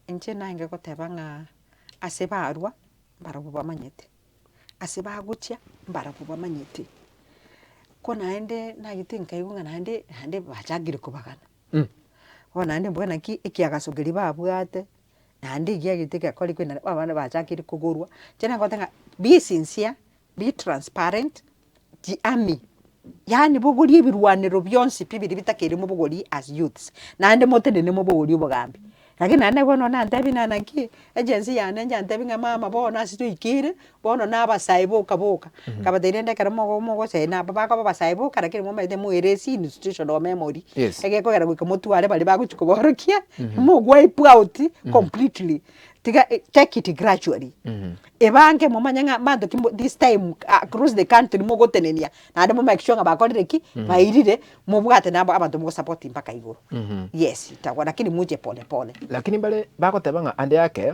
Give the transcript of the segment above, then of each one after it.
Inche nange gotebanga asebarwa barabo bamanyete asebagutia barabo bamanyete ko naende nagitinka igunga naende bachagire kubagana naende mbona ki ekiagasogeri babwate naende giagiteka kori kwena abana bachagire kugurwa chena gotenga be sincere, be transparent, ami yani bogori ebirwaniro byonsi bibiri bitakere mu bogori as youths naende motenene mu bogori obogambi lakini naende bono nantebi nanaki agency yane njantebi nga mama bono asitwikire bono nabasae boka kabateire ndekera mogosena babako babasae boka lakini momaite mueresi institutional memory egekogera gwika motware bali baguchiko borokia mo wipe out completely tiga take it gradually ebange momanya mando this time across the country mogotenenia naende mo make sure nga bakorire ki bairire mobwate nabo abantu mo support mpaka iguru yes itakuwa lakini muje pole pole lakini bale bagotebanga ande yake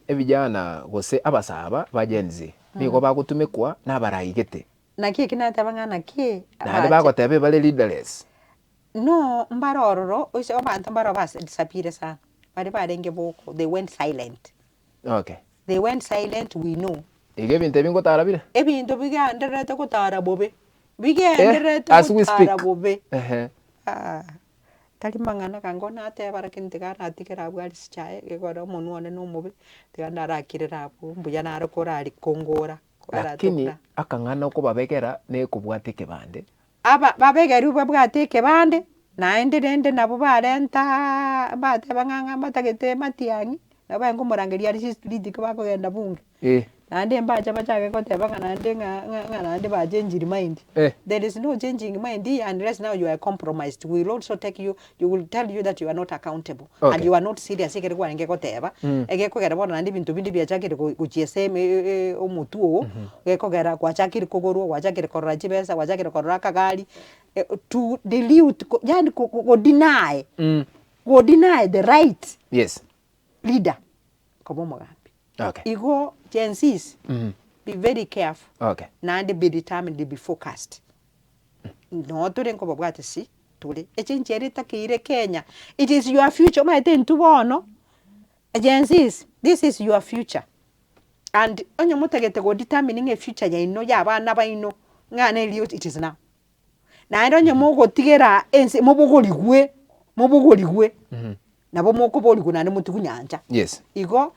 ebijana gose abasaba ba GenZ nigo bagutumikwa nabarayigete naki kinatebanga naki nade bagotebe bale leaderless no mbarororo ose abantu mbaro bas disappear sana bari barenge boko they went silent okay they went silent we know ebintu bingotarabire ebintu biganderete gutara bobe bigenderete gutara bobe tari mangana kangona ate barakinte kana atikera bwari Chae gegora umuntu one no mubi tiganda arakirira abo mbuya narakora ari kongora lakini akangana uko babegera ne kubwatike bande aba babegera ubwatike bande naende rende nabo barenta bate banganga batagete matiangi naba ngumurangeria ari street ko bakogenda bunge naende mbacha bachage gotebanga naende naende bajenjiri mind there is no changing mind unless now you are compromised. We will also take you will tell you that you are not accountable and you are not serious ikere gwange goteba egekogera bona naende bintu bindi byachakire kuchieseme omutuo gekogera kwachakire kugorwo kwachakire korora chibesa kwachakire korora kagari to dilute yani go deny the right leader komo mugambi igo GenZs be very careful and be determined, be focused no turi ngo babwate si turi echenjeri takire Kenya it is your future maite ntubono GenZs this is your future and onye mutegete go determining a future ya ino ya bana baino ngane liyo it is now na onye mugo tigera ense mubugorigwe nabo moko boli kunane mutukunyanja igo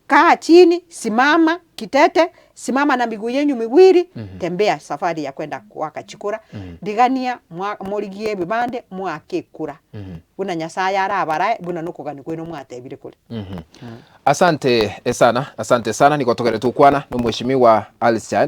kaa chini, simama kitete, simama na miguu yenu miwili, tembea safari ya kwenda Wakachikura, digania morigie bibande mwakekura. Buna Nyasaye arabara, buna nuko gani kwenu mwatebire kule. Asante sana, niko tokere tukwana no mheshimiwa Chae.